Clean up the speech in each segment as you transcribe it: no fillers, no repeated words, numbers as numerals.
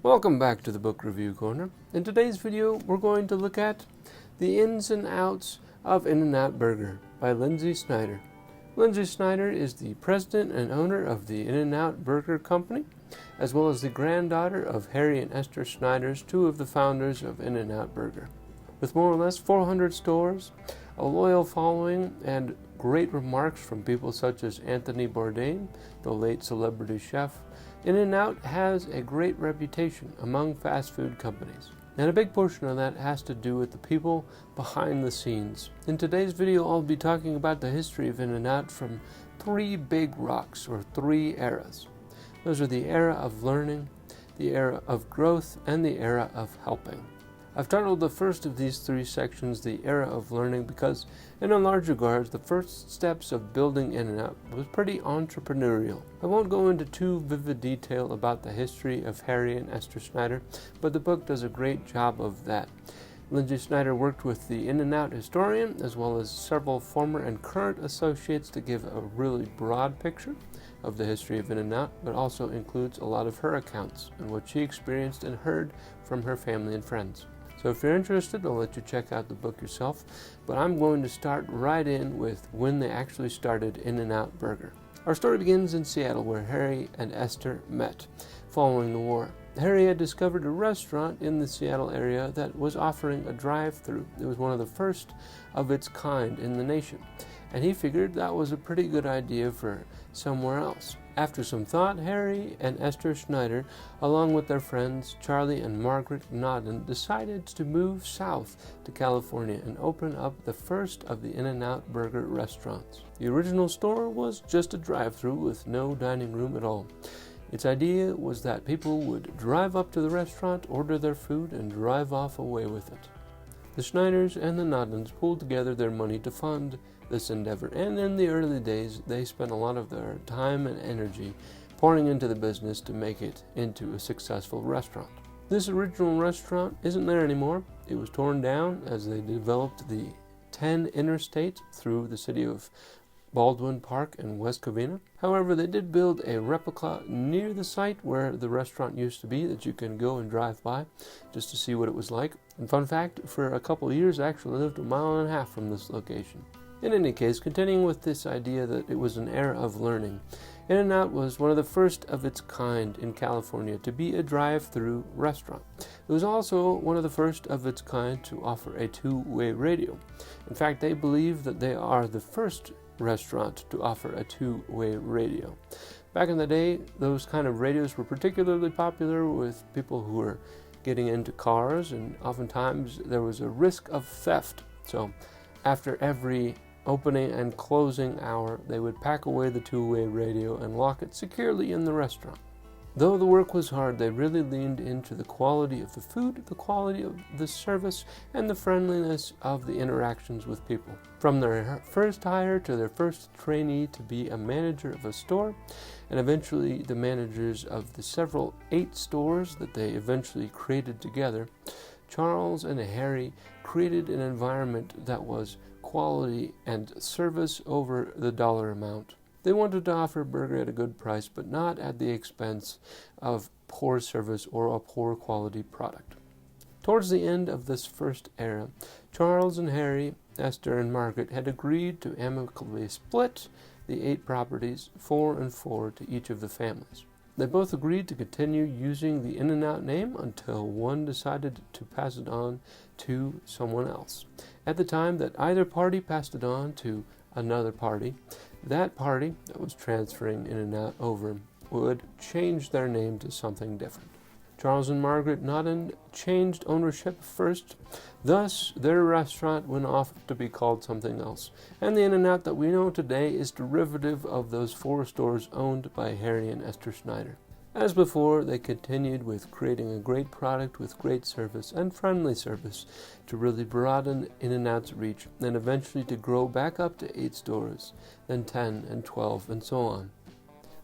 Welcome back to the Book Review Corner. In today's video, we're going to look at The Ins and Outs of In-N-Out Burger by Lynsi Snyder. Lynsi Snyder is the president and owner of the In-N-Out Burger Company, as well as the granddaughter of Harry and Esther Snyders, two of the founders of In-N-Out Burger. With more or less 400 stores, a loyal following, and great remarks from people such as Anthony Bourdain, the late celebrity chef, In-N-Out has a great reputation among fast food companies. And a big portion of that has to do with the people behind the scenes. In today's video, I'll be talking about the history of In-N-Out from three big rocks, or three eras. Those are the era of learning, the era of growth, and the era of helping. I've titled the first of these three sections the era of learning because, in a large regard, the first steps of building In-N-Out was pretty entrepreneurial. I won't go into too vivid detail about the history of Harry and Esther Snyder, but the book does a great job of that. Lynsi Snyder worked with the In-N-Out historian as well as several former and current associates to give a really broad picture of the history of In-N-Out, but also includes a lot of her accounts and what she experienced and heard from her family and friends. So if you're interested, I'll let you check out the book yourself, but I'm going to start right in with when they actually started In-N-Out Burger. Our story begins in Seattle, where Harry and Esther met following the war. Harry had discovered a restaurant in the Seattle area that was offering a drive-thru. It was one of the first of its kind in the nation, and he figured that was a pretty good idea for somewhere else. After some thought, Harry and Esther Snyder, along with their friends Charlie and Margaret Nodden, decided to move south to California and open up the first of the In-N-Out Burger restaurants. The original store was just a drive-thru with no dining room at all. Its idea was that people would drive up to the restaurant, order their food, and drive off away with it. The Snyders and the Noddens pooled together their money to fund this endeavor, and in the early days they spent a lot of their time and energy pouring into the business to make it into a successful restaurant. This original restaurant isn't there anymore. It was torn down as they developed the 10 interstate through the city of Baldwin Park in West Covina. However, they did build a replica near the site where the restaurant used to be that you can go and drive by just to see what it was like. And fun fact, for a couple of years I actually lived 1.5 miles from this location. In any case, continuing with this idea that it was an era of learning, In-N-Out was one of the first of its kind in California to be a drive-thru restaurant. It was also one of the first of its kind to offer a two-way radio. In fact, they believe that they are the first restaurant to offer a two-way radio. Back in the day, those kind of radios were particularly popular with people who were getting into cars, and oftentimes there was a risk of theft. So after every opening and closing hour, they would pack away the two-way radio and lock it securely in the restaurant. Though the work was hard, they really leaned into the quality of the food, the quality of the service, and the friendliness of the interactions with people. From their first hire to their first trainee to be a manager of a store, and eventually the managers of the several 8 stores that they eventually created together, Charles and Harry created an environment that was quality and service over the dollar amount. They wanted to offer a burger at a good price, but not at the expense of poor service or a poor quality product. Towards the end of this first era, Charles and Harry, Esther and Margaret had agreed to amicably split the 8 properties, 4 and 4 to each of the families. They both agreed to continue using the In-N-Out name until one decided to pass it on to someone else. At the time that either party passed it on to another party, that party that was transferring In-N-Out over would change their name to something different. Charles and Margaret Nodden changed ownership first. Thus, their restaurant went off to be called something else. And the In-N-Out that we know today is derivative of those 4 stores owned by Harry and Esther Snyder. As before, they continued with creating a great product with great service and friendly service to really broaden In-N-Out's reach, and eventually to grow back up to 8 stores, then 10 and 12 and so on.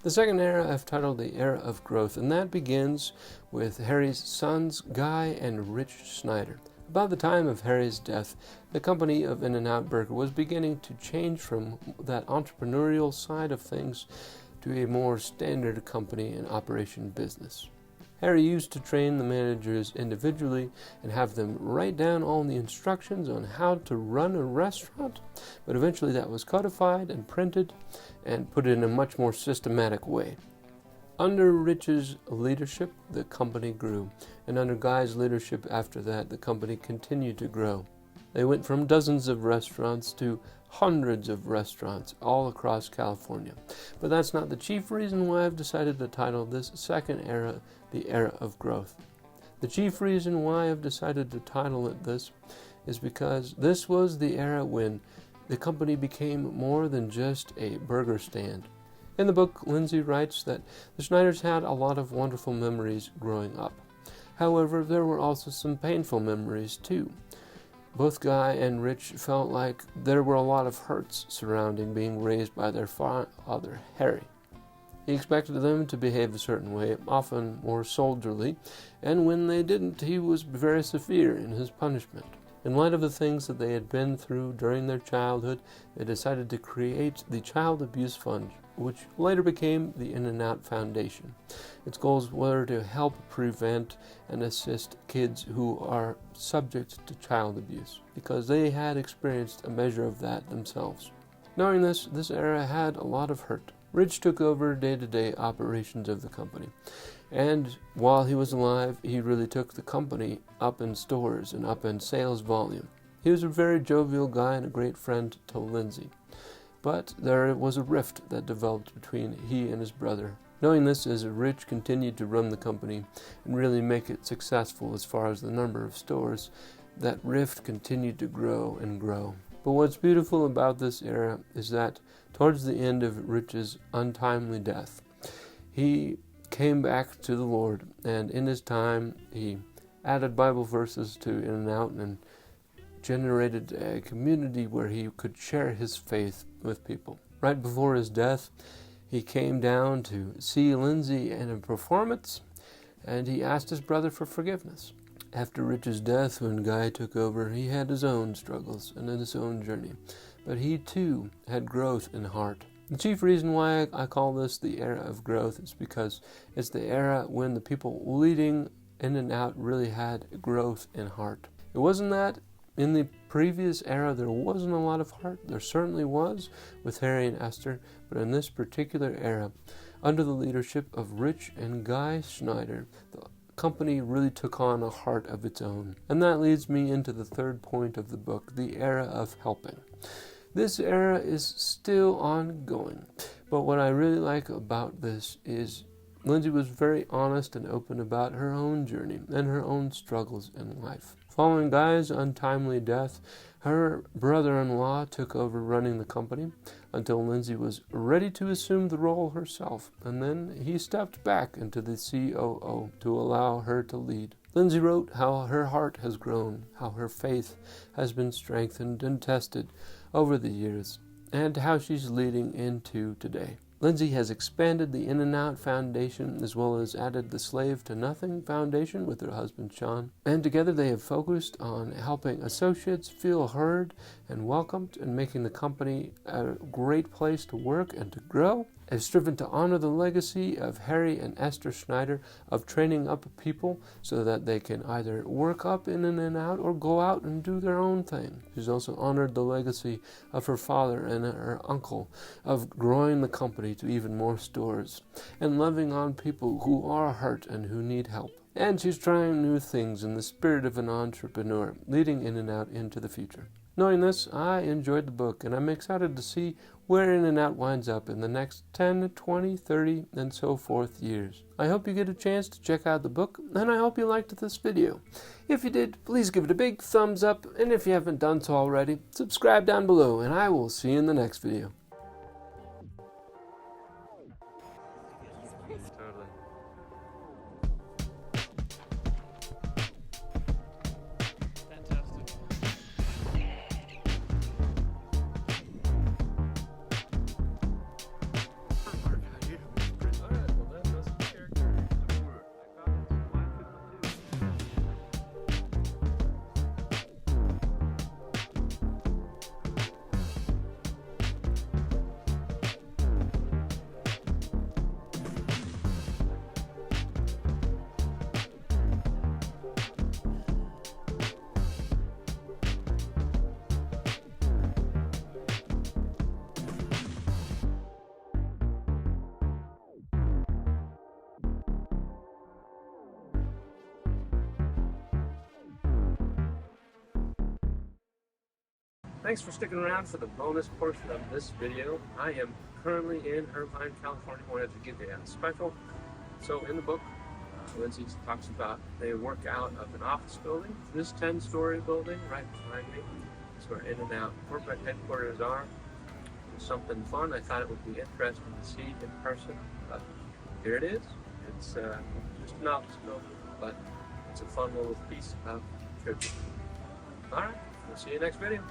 The second era I've titled the era of growth, and that begins with Harry's sons Guy and Rich Snyder. About the time of Harry's death, the company of In-N-Out Burger was beginning to change from that entrepreneurial side of things to a more standard company and operation business. Harry used to train the managers individually and have them write down all the instructions on how to run a restaurant, but eventually that was codified and printed and put in a much more systematic way. Under Rich's leadership, the company grew, and under Guy's leadership after that, the company continued to grow. They went from dozens of restaurants to hundreds of restaurants all across California. But that's not the chief reason why I've decided to title this second era the Era of Growth. The chief reason why I've decided to title it this is because this was the era when the company became more than just a burger stand. In the book, Lynsi writes that the Snyders had a lot of wonderful memories growing up. However, there were also some painful memories too. Both Guy and Rich felt like there were a lot of hurts surrounding being raised by their father, Harry. He expected them to behave a certain way, often more soldierly, and when they didn't, he was very severe in his punishment. In light of the things that they had been through during their childhood, they decided to create the Child Abuse Fund, which later became the In-N-Out Foundation. Its goals were to help prevent and assist kids who are subject to child abuse, because they had experienced a measure of that themselves. Knowing this era had a lot of hurt. Rich took over day-to-day operations of the company, and while he was alive, he really took the company up in stores and up in sales volume. He was a very jovial guy and a great friend to Lynsi. But there was a rift that developed between he and his brother. Knowing this, as Rich continued to run the company and really make it successful as far as the number of stores, that rift continued to grow and grow. But what's beautiful about this era is that towards the end of Rich's untimely death, he came back to the Lord, and in his time he added Bible verses to In-N-Out and generated a community where he could share his faith with people. Right before his death, he came down to see Lynsi in a performance, and he asked his brother for forgiveness. After Rich's death, when Guy took over, he had his own struggles and his own journey, but he too had growth in heart. The chief reason why I call this the era of growth is because it's the era when the people leading In-N-Out really had growth in heart. It wasn't that in the previous era there wasn't a lot of heart. There certainly was with Harry and Esther, but in this particular era, under the leadership of Rich and Guy Snyder, the company really took on a heart of its own. And that leads me into the third point of the book, the era of helping. This era is still ongoing, but what I really like about this is Lynsi was very honest and open about her own journey and her own struggles in life. Following Guy's untimely death, her brother-in-law took over running the company until Lynsi was ready to assume the role herself, and then he stepped back into the COO to allow her to lead. Lynsi wrote how her heart has grown, how her faith has been strengthened and tested over the years, and how she's leading into today. Lynsi has expanded the In-N-Out Foundation as well as added the Slave to Nothing Foundation with her husband Sean. And together they have focused on helping associates feel heard and welcomed and making the company a great place to work and to grow. Have striven to honor the legacy of Harry and Esther Snyder of training up people so that they can either work up in In-N-Out or go out and do their own thing. She's also honored the legacy of her father and her uncle of growing the company to even more stores and loving on people who are hurt and who need help. And she's trying new things in the spirit of an entrepreneur, leading In-N-Out into the future. Knowing this, I enjoyed the book, and I'm excited to see where In-N-Out winds up in the next 10, 20, 30, and so forth years. I hope you get a chance to check out the book, and I hope you liked this video. If you did, please give it a big thumbs up, and if you haven't done so already, subscribe down below, and I will see you in the next video. Totally. Thanks for sticking around for the bonus portion of this video. I am currently in Irvine, California. Wanted to give you a special. So in the book, Lynsi talks about they work out of an office building. This 10-story building right behind me. That's where In and Out corporate headquarters are. It's something fun. I thought it would be interesting to see in person, but here it is. It's just an office building, but it's a fun little piece of tribute. All right, we'll see you next video.